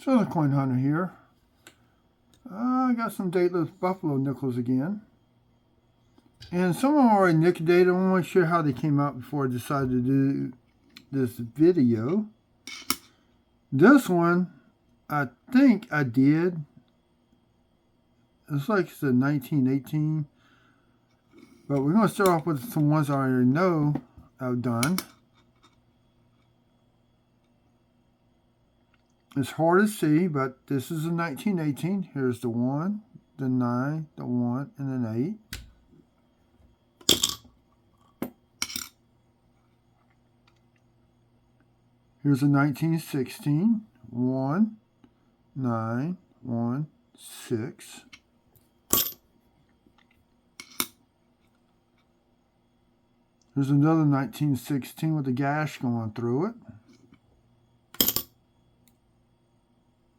So the coin hunter here. I got some dateless buffalo nickels again. And some of them are already nic-a-date. I want to share how they came out before I decided to do this video. This one, I think I did. It's like it's a 1918. But we're going to start off with some ones I already know I've done. It's hard to see, but this is a 1918. Here's the 1, the 9, the 1, and an 8. Here's a 1916. 1, 9, 1, 6. Here's another 1916 with a gash going through it.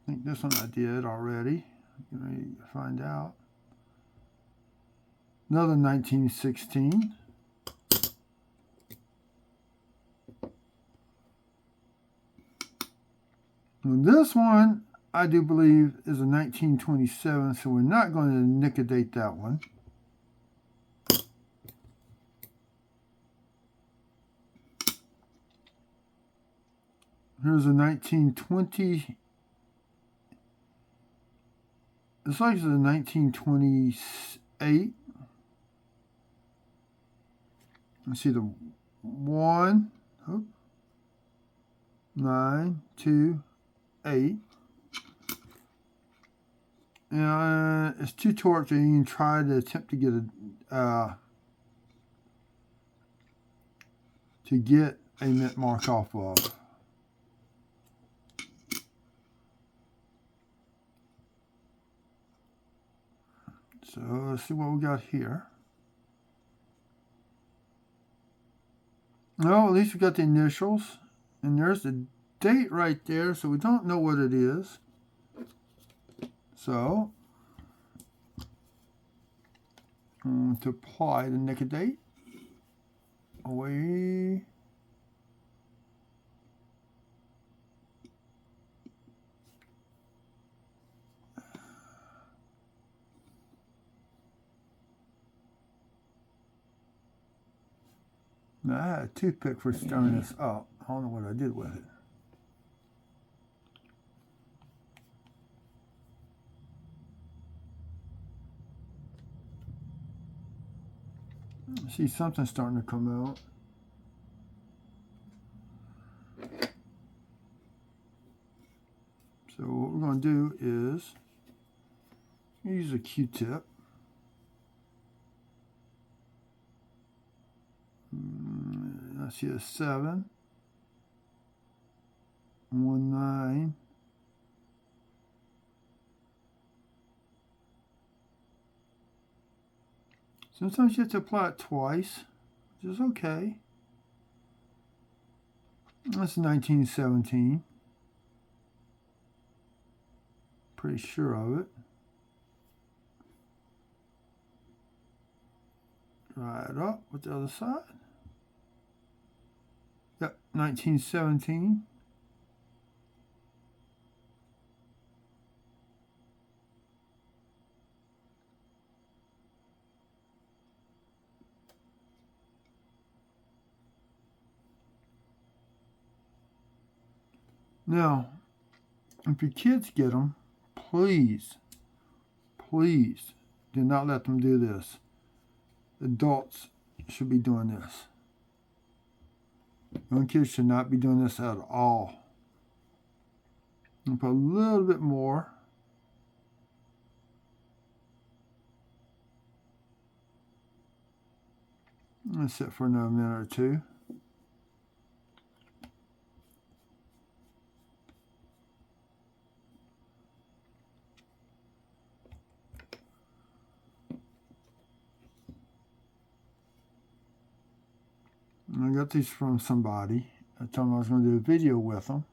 I think this one I did already. I'm ready to find out. Another 1916. And this one, I do believe, is a 1927, so we're not going to nic-a-date that one. Here's a 1920. It's like it's a 1928. Let's see the 1, 9, 2, 8. And it's too torqued, and you can try to attempt to get a mint mark off of. So let's see what we got here. Well, at least we got the initials. And there's the date right there, so we don't know what it is. So, to apply the nic-a-date, away. Now, I had a toothpick for stirring this up. I don't know what I did with it. I see something starting to come out. So what we're going to do is use a Q-tip. I see a 7, 1, 9. Sometimes you have to apply it twice, which is okay. That's 1917. Pretty sure of it. Dry it up with the other side. Yep, 1917. Now, if your kids get them, please do not let them do this. Adults should be doing this. Young kids should not be doing this at all. I'll put a little bit more. Let's sit for another minute or two. I got these from somebody. I told them I was going to do a video with them.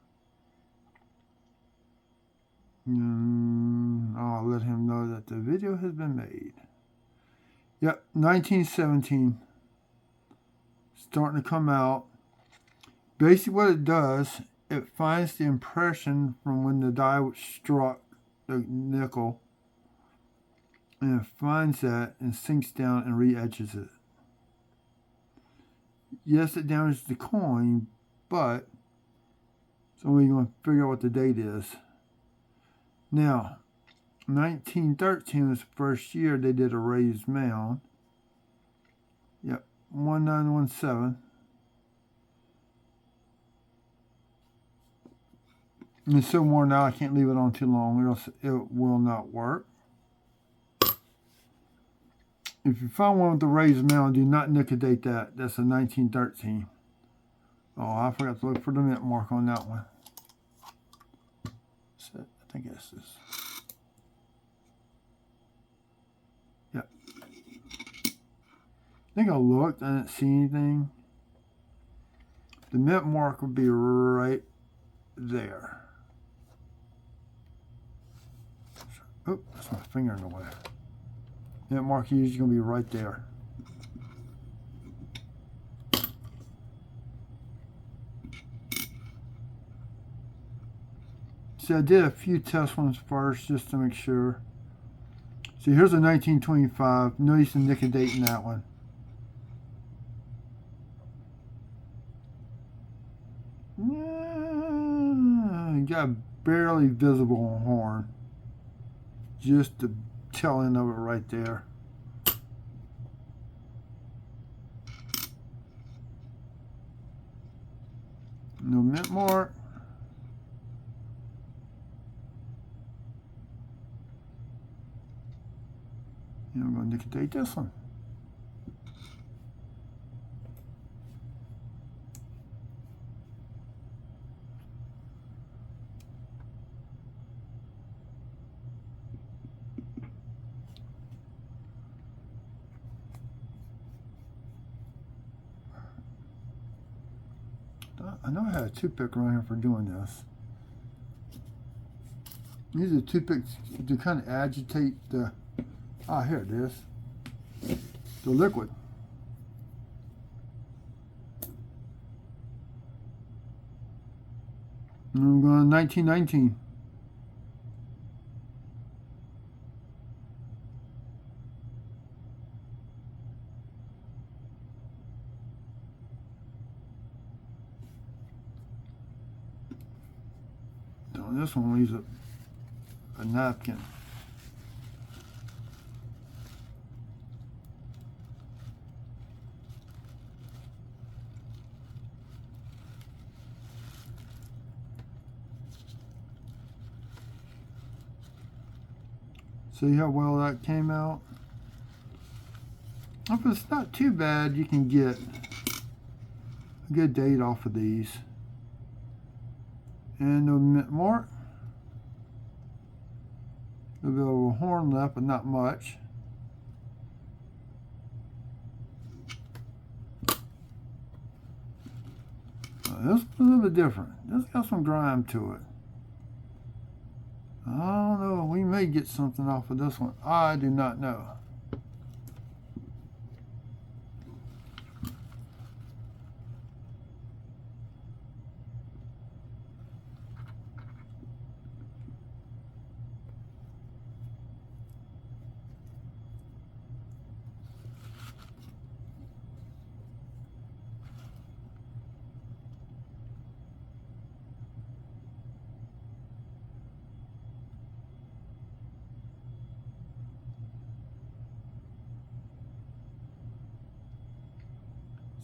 And I'll let him know that the video has been made. Yep, 1917. Starting to come out. Basically what it does, it finds the impression from when the die struck the nickel, and it finds that and sinks down and re-etches it. Yes, it damages the coin, but so we're going to figure out what the date is. Now, 1913 was the first year they did a raised mound. Yep, 1917. And it's so worn out, I can't leave it on too long, or else it will not work. If you find one with the raised mound, do not nic-a-date that. That's a 1913. Oh, I forgot to look for the mint mark on that one. So, I think it's this. Yep. I think I looked, I didn't see anything. The mint mark would be right there. Oh, that's my finger in the way. Mint mark is usually going to be right there. See, I did a few test ones first just to make sure. See, here's a 1925. Notice the nic-a-date in that one. You got a barely visible horn. Just the tail end of it right there. No mint mark. And I'm going to nic-a-date this one. I know I had a toothpick around here for doing this. Use a toothpick to kind of agitate the, here it is, the liquid. And I'm going 1919. This one leaves a napkin. See how well that came out? If it's not too bad, you can get a good date off of these. And no mint mark. A little bit of a horn left, but not much. This is a little bit different. This got some grime to it. I don't know. We may get something off of this one. I do not know.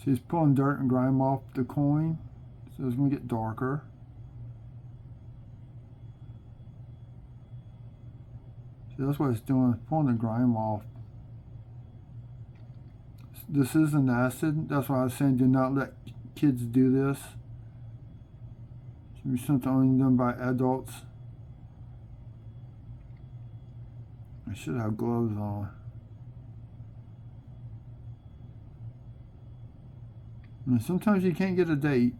See, it's pulling dirt and grime off the coin, so it's going to get darker. See, that's what it's doing, it's pulling the grime off. This is an acid, that's why I was saying do not let kids do this. It should be something only done by adults. I should have gloves on. And sometimes you can't get a date.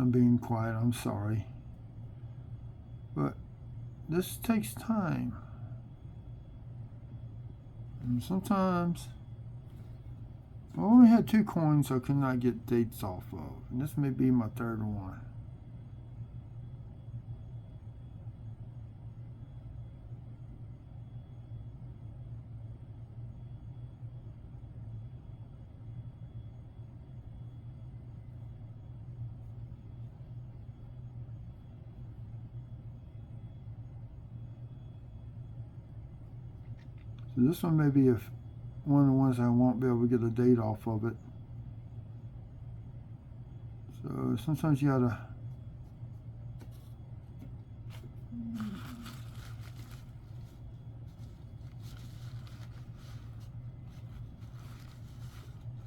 I'm being quiet, I'm sorry. But this takes time. And sometimes I only had 2 coins I could not get dates off of. And this may be my 3rd one. So this one may be one of the ones I won't be able to get a date off of it. So sometimes you gotta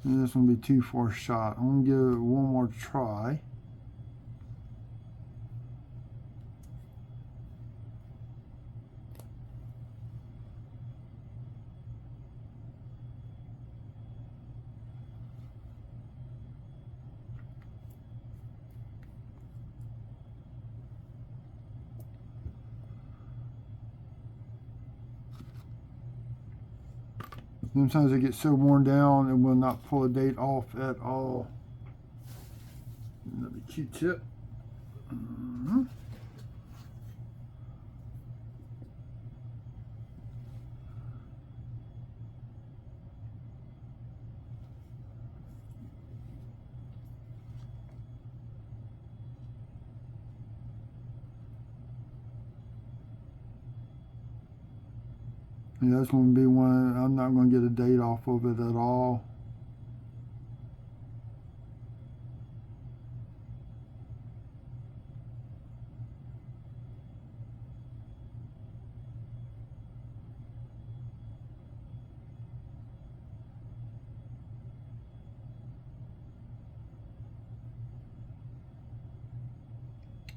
this one will be too far shot. I'm gonna give it one more try. Sometimes it gets so worn down and will not pull a date off at all. Another Q-tip. Yeah, that's going to be one I'm not going to get a date off of it at all.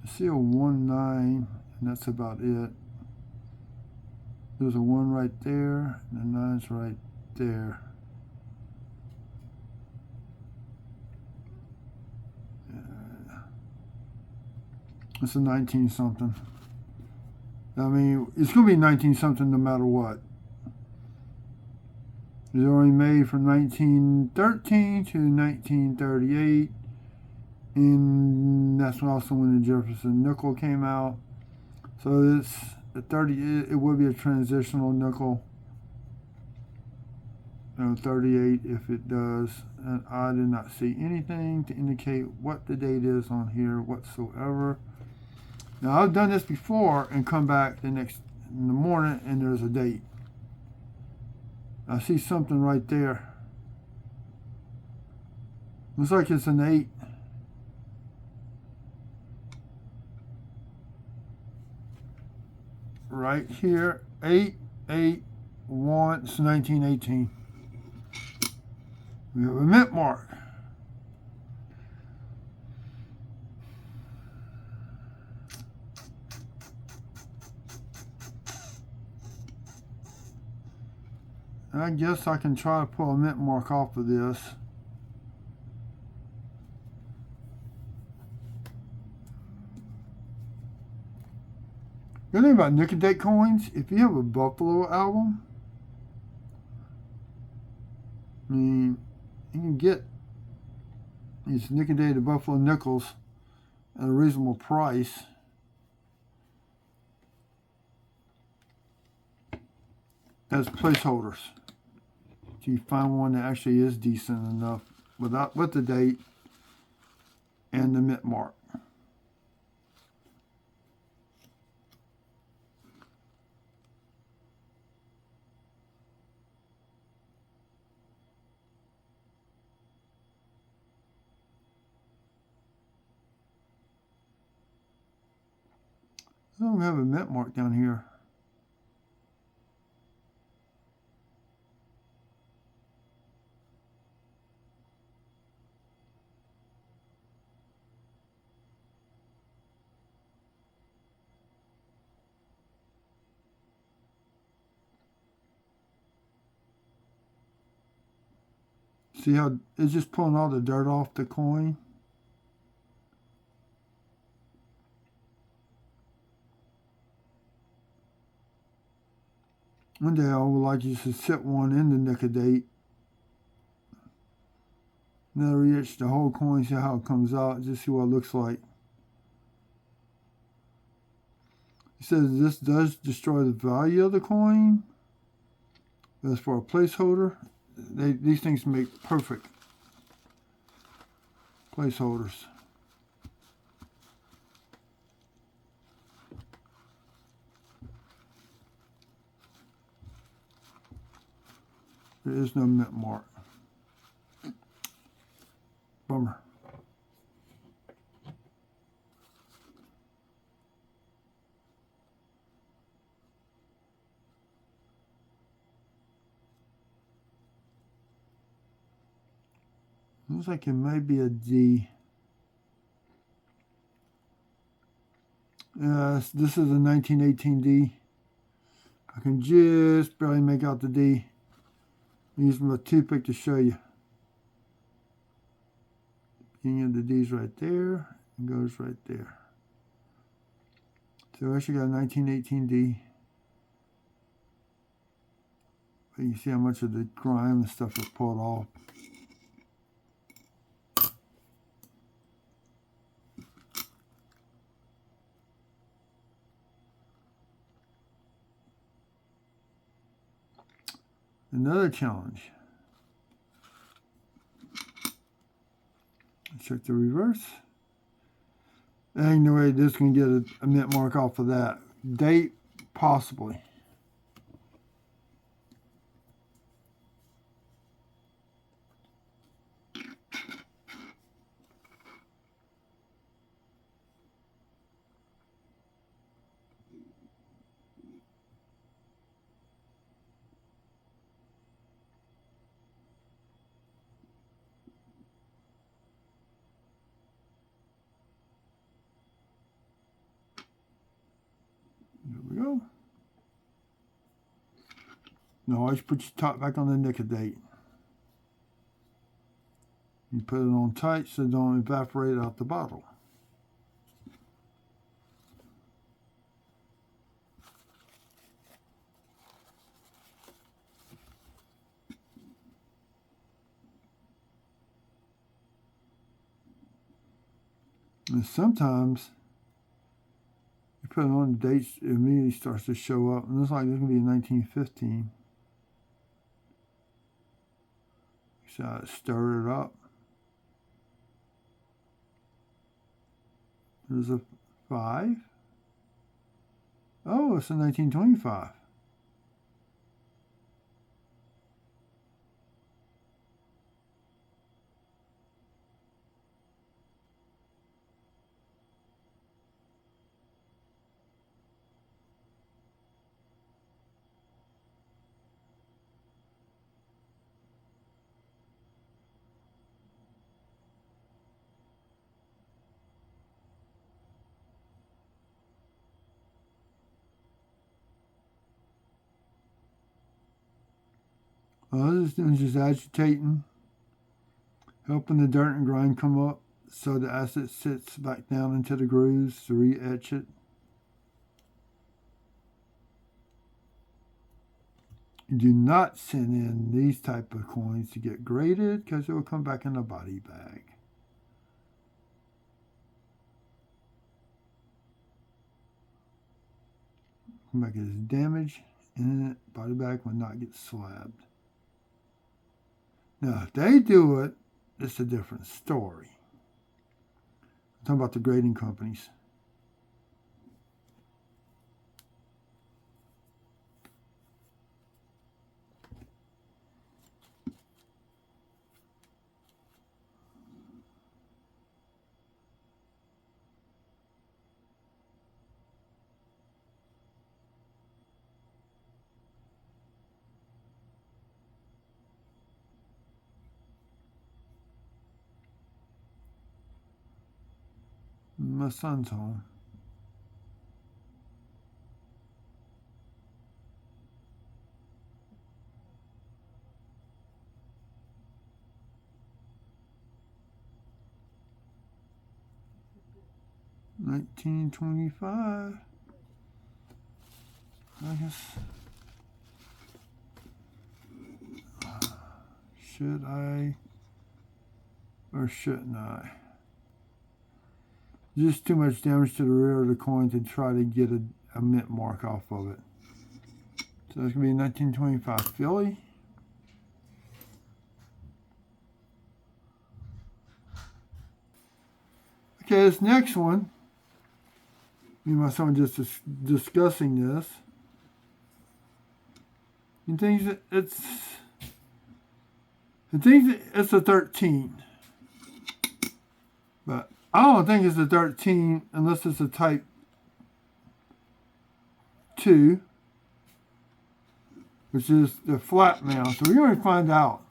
I see a 1-9, and that's about it. There's a 1 right there, and a 9's right there. It's a 19 something. I mean, it's going to be 19 something no matter what. It was only made from 1913 to 1938, and that's also when the Jefferson nickel came out. So it's the 30. It would be a transitional nickel. 38 if it does, and I did not see anything to indicate what the date is on here whatsoever. Now I've done this before and come back in the morning and there's a date. I see something right there. Looks like it's an 8. Right here, 881. It's 1918. We have a mint mark. I guess I can try to pull a mint mark off of this. The thing about nic-a-date coins, if you have a Buffalo album, I mean, you can get these nic-a-date Buffalo nickels at a reasonable price. As placeholders. So you find one that actually is decent enough with the date and the mint mark. I don't have a mint mark down here. See how it's just pulling all the dirt off the coin? One day I would like you to set one in the nic-a-date. Now re-etch the whole coin, see how it comes out, just see what it looks like. It says this does destroy the value of the coin. As for a placeholder, these things make perfect placeholders. There is no mint mark. Bummer. Looks like it might be a D. This is a 1918 D. I can just barely make out the D. I'm using my toothpick to show you. Beginning of the D's right there and goes right there. So I actually got a 1918 D. But you can see how much of the grime and stuff is pulled off. Another challenge. Check the reverse. Ain't no way this can get a mint mark off of that. Date, possibly. There we go. Now always put your top back on the nic-a-date. You put it on tight so it don't evaporate out the bottle. And sometimes you put it on the dates, it immediately starts to show up. And it looks like this is going to be 1915. So I stir it up. There's a 5. Oh, it's a 1925. Well, this is just agitating, helping the dirt and grime come up so the acid sits back down into the grooves to re-etch it. Do not send in these type of coins to get graded because it will come back in a body bag. Come back as damage and body bag will not get slabbed. Now, if they do it, it's a different story. I'm talking about the grading companies. My son's home. $19.25. I guess Should I or shouldn't I? Just too much damage to the rear of the coin to try to get a mint mark off of it. So it's going to be 1925 Philly. Okay, this next one, me and my son just discussing this. He thinks it's a 13. But I don't think it's a 13 unless it's a type 2, which is the flat mount. So we're going to find out.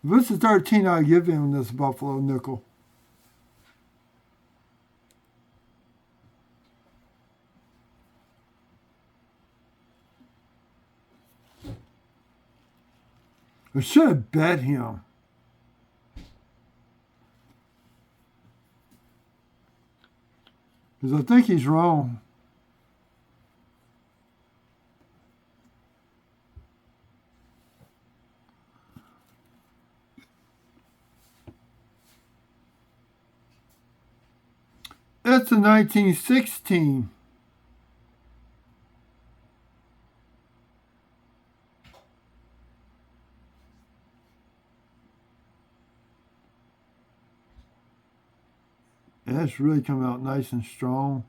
If it's a 13, I'll give him this buffalo nickel. I should have bet him. Because I think he's wrong. It's a 1916. And it's really come out nice and strong.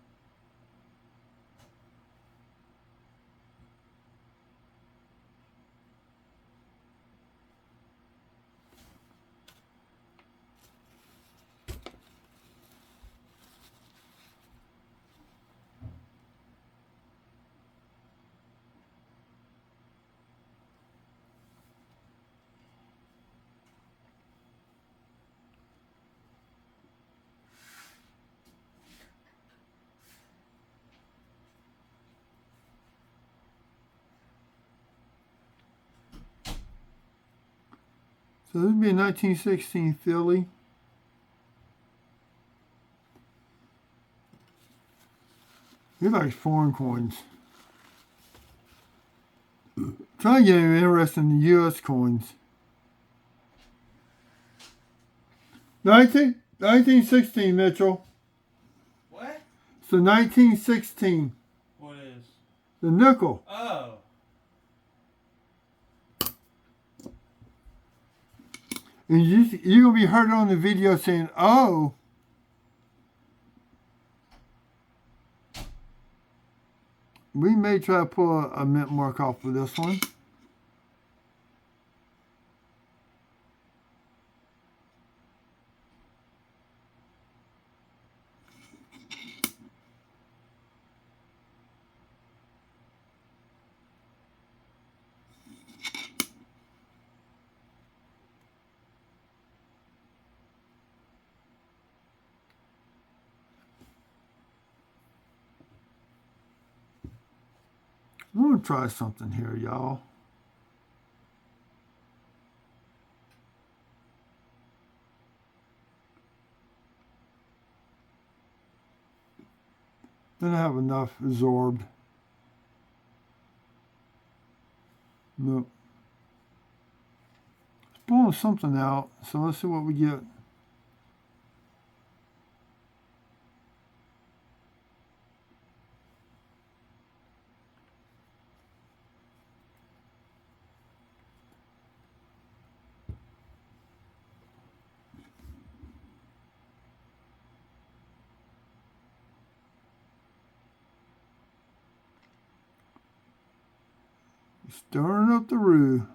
So this would be a 1916 Philly. He likes foreign coins. Trying to get him interested in the U.S. coins. 1916, Mitchell. What? It's the 1916. What is? The nickel. Oh. And you're going to be heard on the video saying, oh. We may try to pull a mint mark off of this one. I'm going to try something here, y'all. Then I have enough absorbed. Nope. It's pulling something out, so let's see what we get. Stirring up the roux.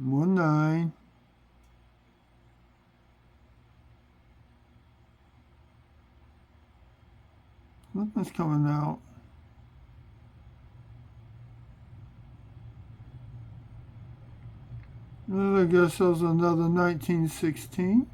One 9. Nothing's coming out. I guess that was another 1916.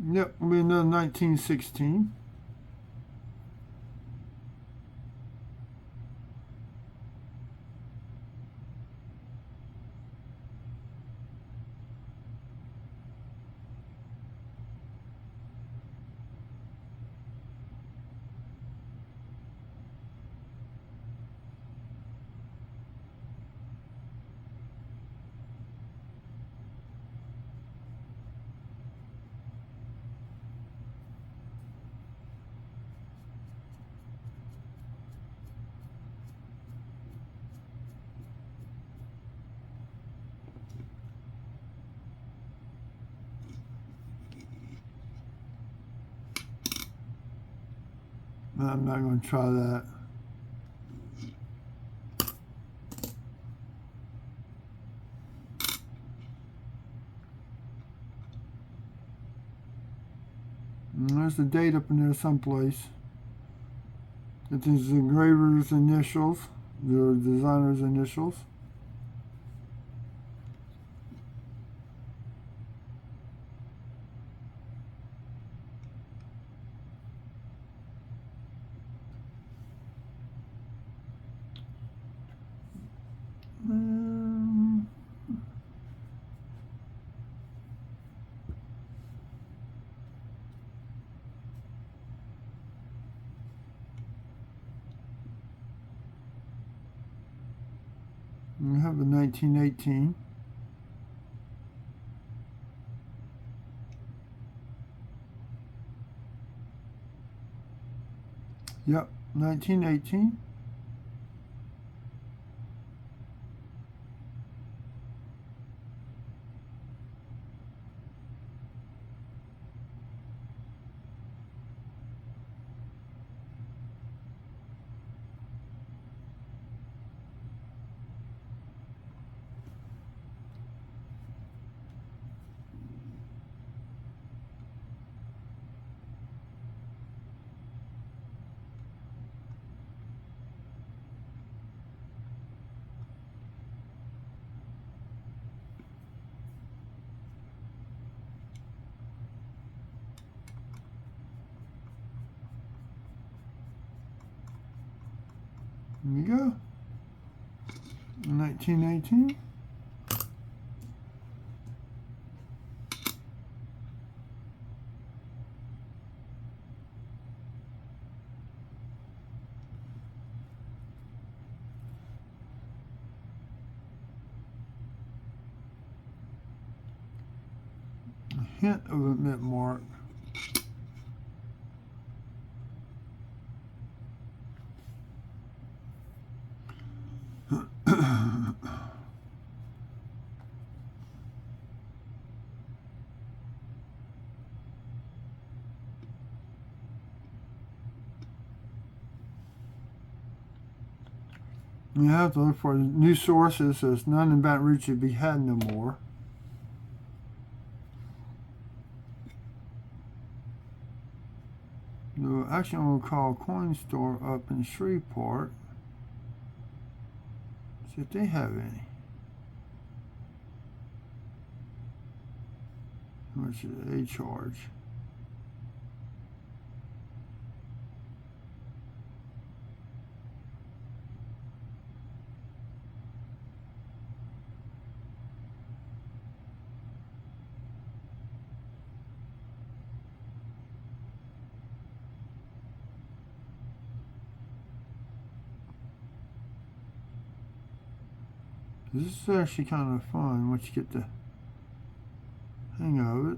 Yep, will be another 1916. I'm not going to try that. And there's the date up in there someplace. It is the engraver's initials, the designer's initials. We have a 1918. Yep, 1918. There you go. 1918. A hint of a mint mark. You have to look for new sources, as none in Baton Rouge to be had no more. No, actually, I'm going to call a coin store up in Shreveport. See if they have any. How much do they charge? This is actually kind of fun once you get the hang of it.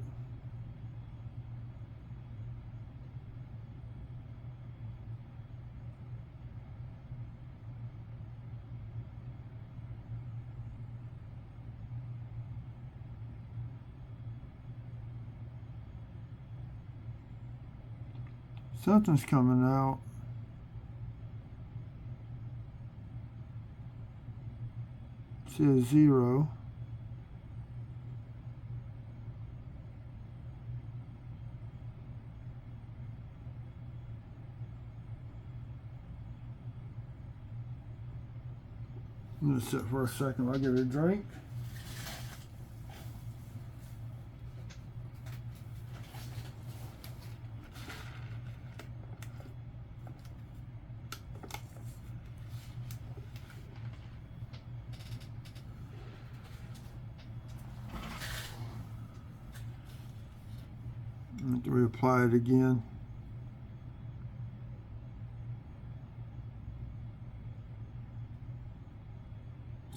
Something's coming out. See a 0. I'm going to sit for a second while I get a drink. I have to reapply it again.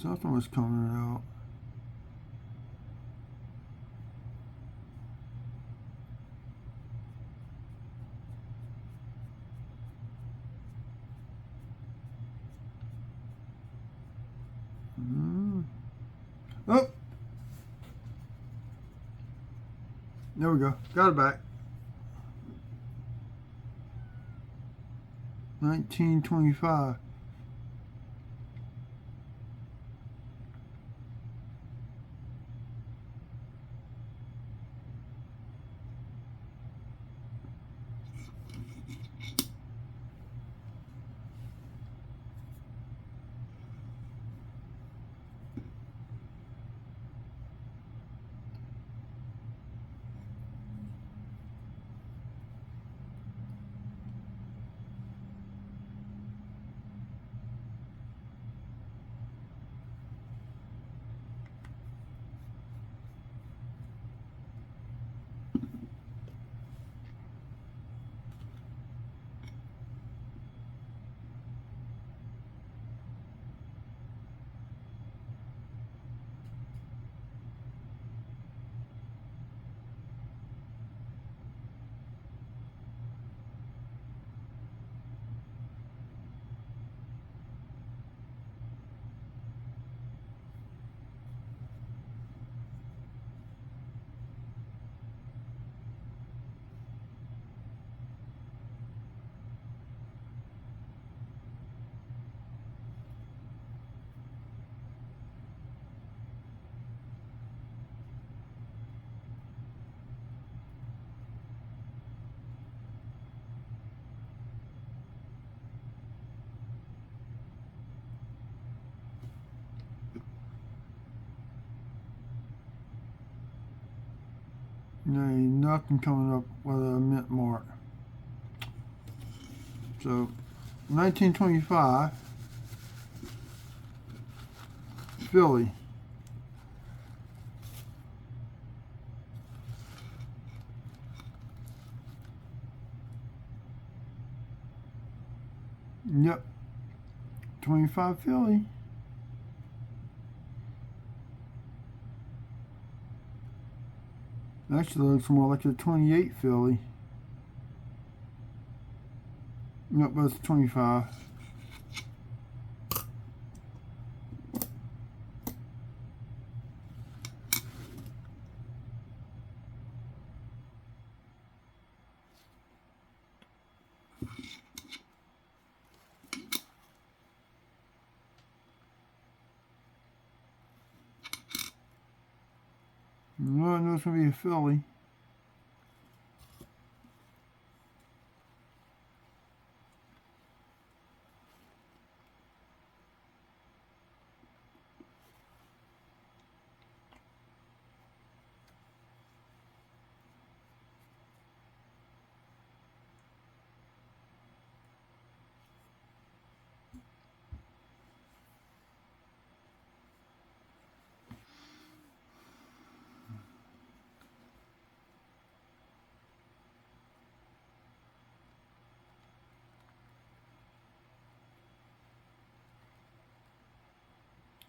Something was coming out. Oh! There we go. Got it back. 1925. No, nothing coming up with a mint mark. So, 1925, Philly. Yep, 25 Philly. Actually looks more like a 28 Philly. Nope, that's 25. No, I know it's going to be a Philly.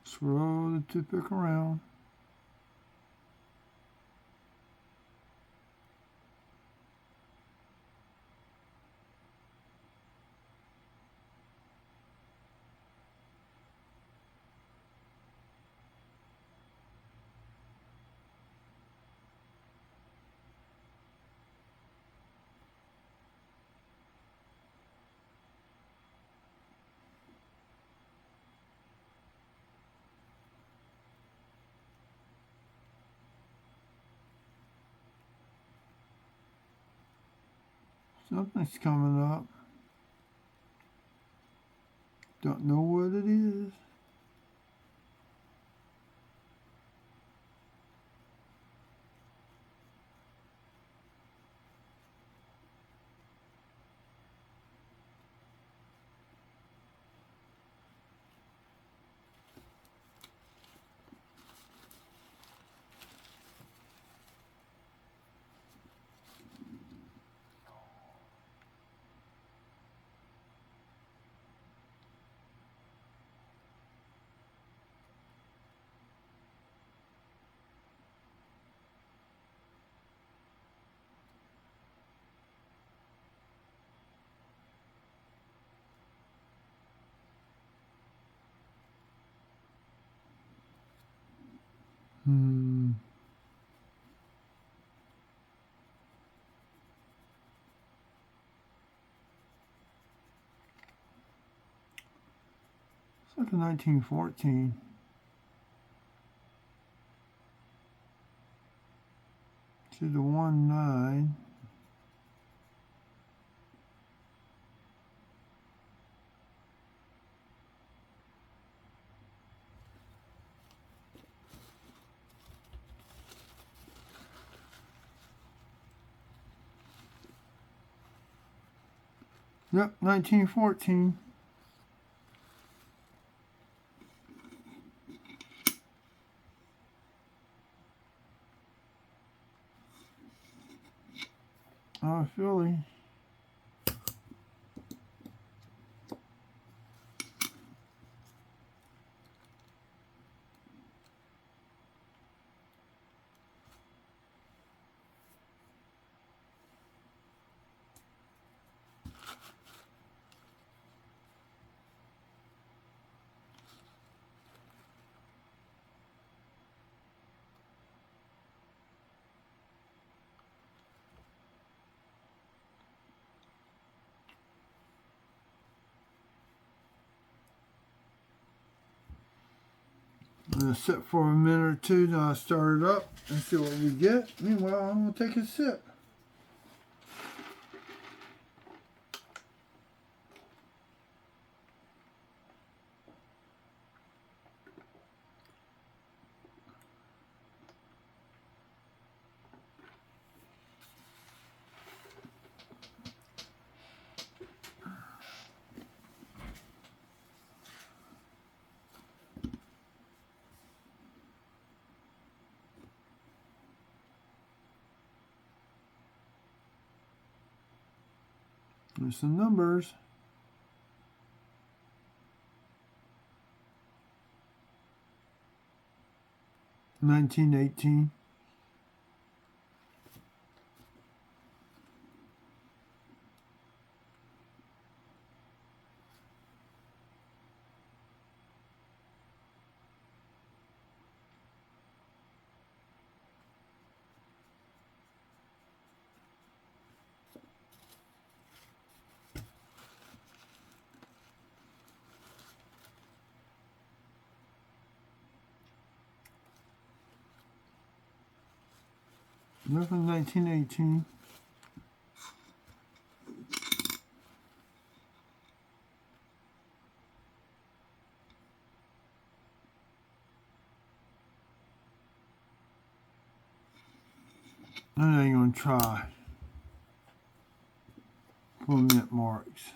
Swirl the toothpick around. Something's coming up. Don't know what it is. It's like a 1914. To the 1-9. Yep, 1914. Philly. I'm going to sit for a minute or two, then I'll start it up and see what we get. Meanwhile, I'm going to take a sip. There's some numbers. $19.18. Nothing 1918. I ain't gonna try. Full mint marks.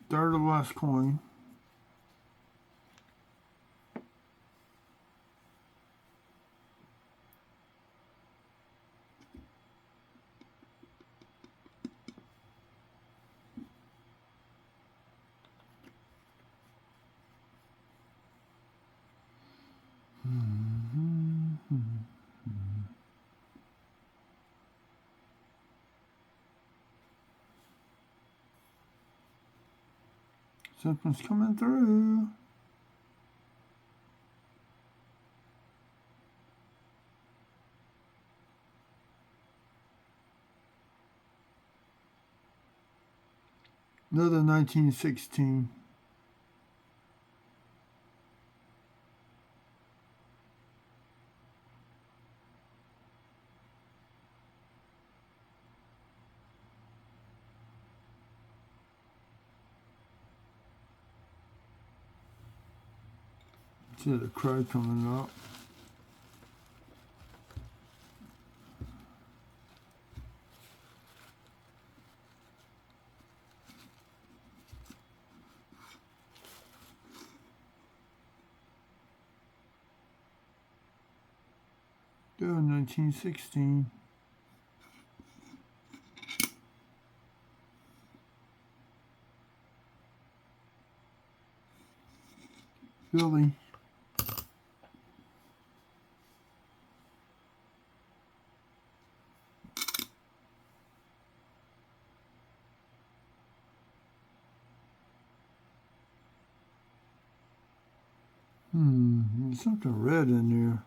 Third of the last coin. Something's coming through. Another 1916. See the crow coming up. Doing 1916. Philly. There's something red in there.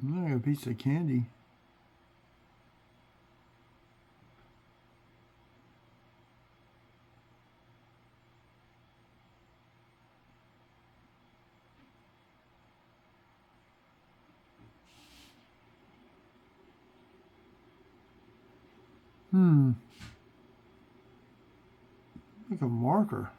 Like a piece of candy. Like a marker.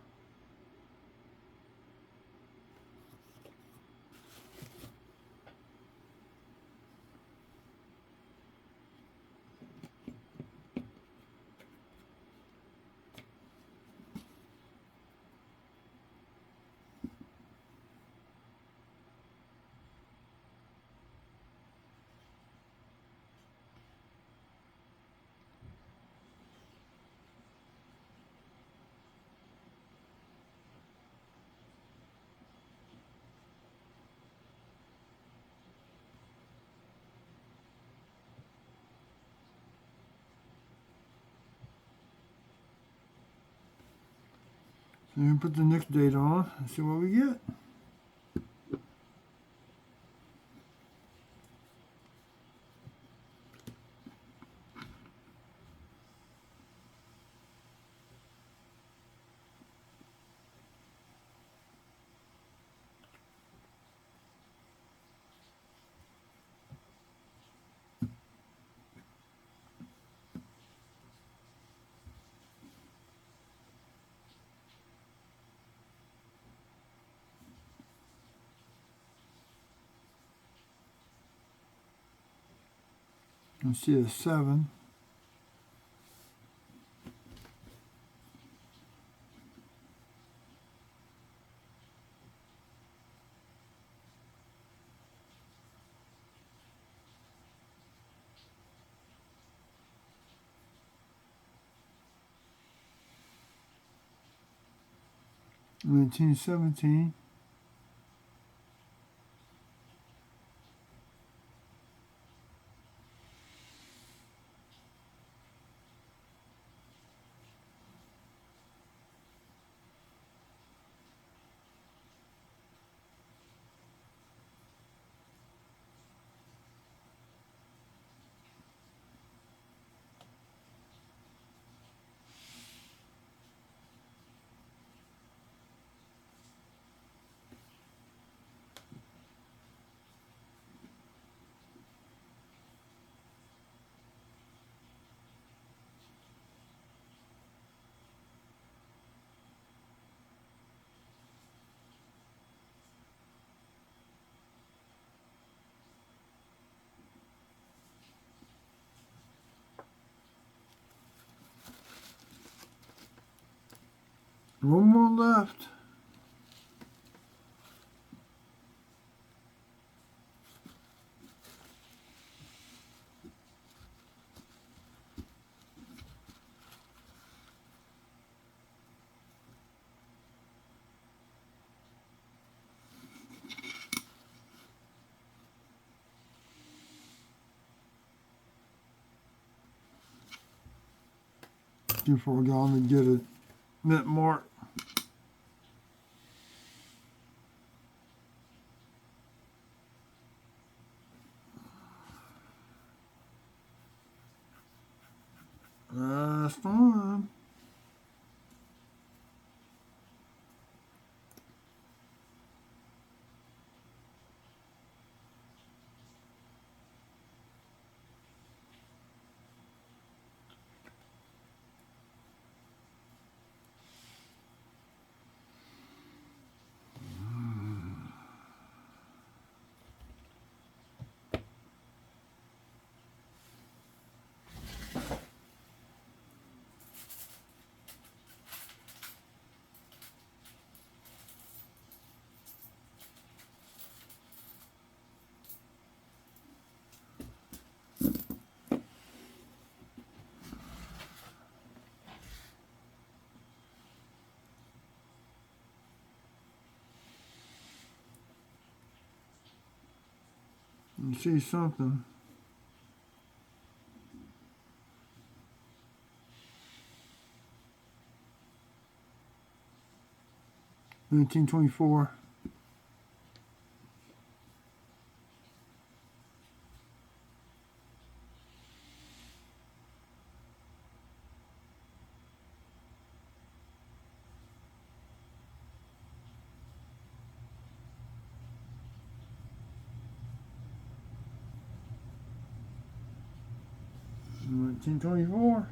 So you put the nic-a-date on and see what we get. I see a 7. And 17. One more left. Before we go on and get a mint mark. Last one. You see something. 1924. $19.24.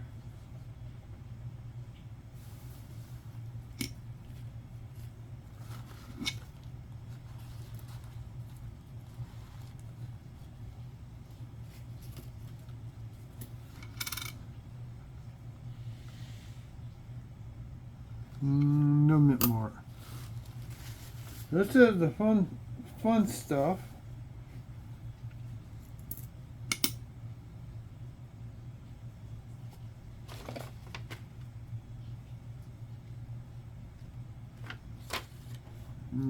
No mint mark. This is the fun stuff.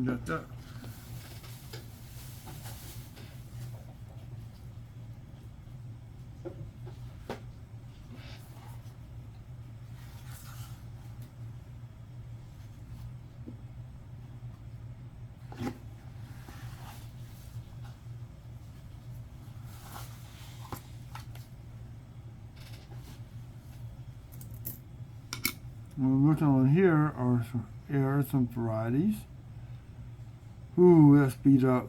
Got that. What we're looking on here are some varieties. Ooh, that's beat up.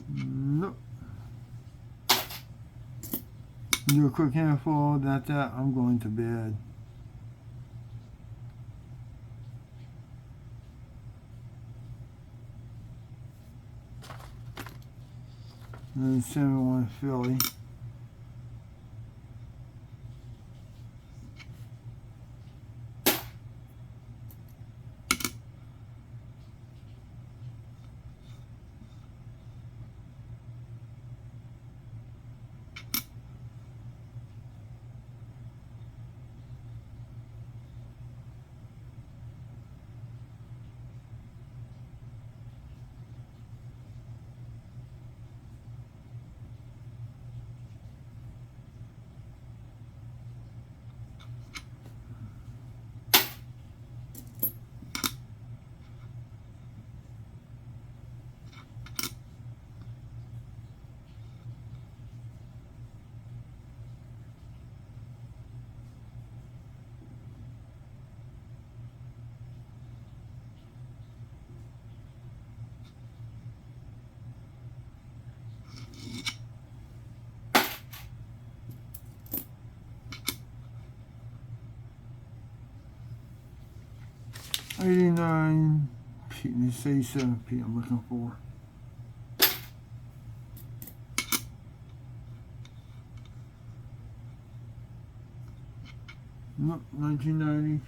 Nope. Do a quick handful. That's that. I'm going to bed. And then 7-1 Philly. $89 P. Let's say 7P. I'm looking for. Nope, 1990.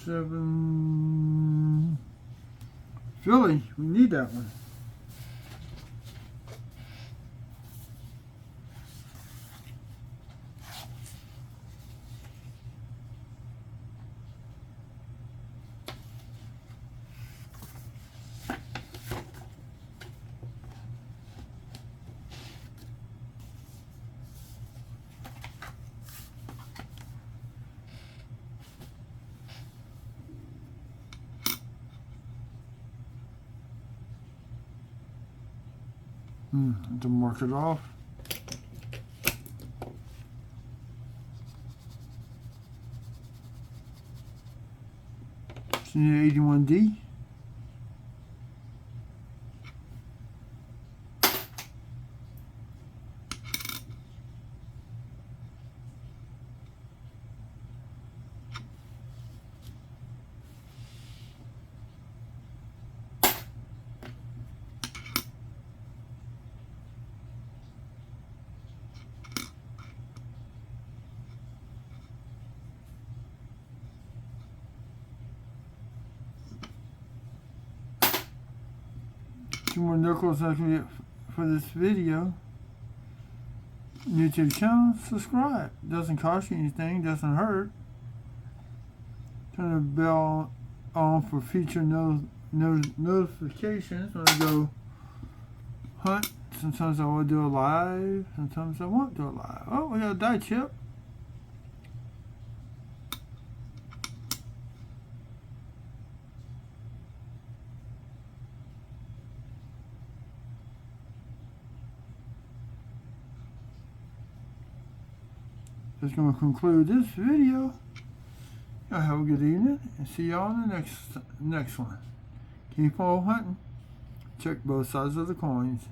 Seven Philly, we need that one. To mark it off. See 81D. few more nickels I can get for this video. New to the channel, subscribe. Doesn't cost you anything, doesn't hurt. Turn the bell on for future notifications when I go hunt. Sometimes I will do it live, sometimes I won't do it live. Oh, we got a die chip. That's going to conclude this video. Y'all have a good evening and see y'all in the next one. Keep on hunting. Check both sides of the coins.